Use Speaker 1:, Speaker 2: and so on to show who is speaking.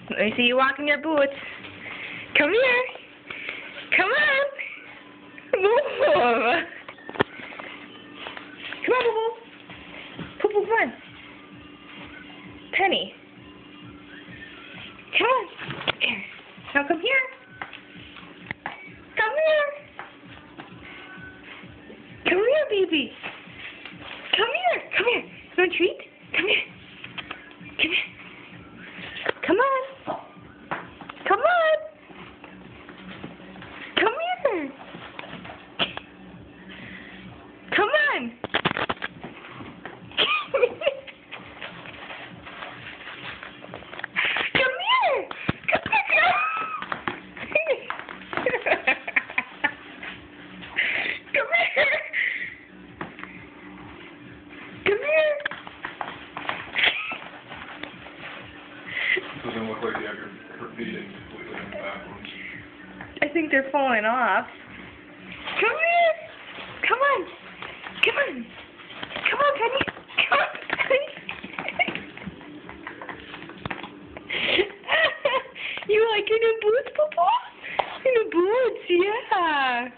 Speaker 1: Let me see you walk in your boots. Come here. Come on. Move. Come on, Boo Boo. Poo Poo, come on. Penny. Come on. Here. Now come here. Come here. Come here, baby. Come here. Come here. You want a treat? Come here. Come here. Come on. Come on. Come here. Come on. Come here. Come here. Come here. Come here.
Speaker 2: Doesn't look like you have your feet in completely in the backwards.
Speaker 1: I think they're falling off. Come here. Come on. Come on. Come on, Penny. Come on, Penny. You like your new boots, Papa? Your new boots, yeah.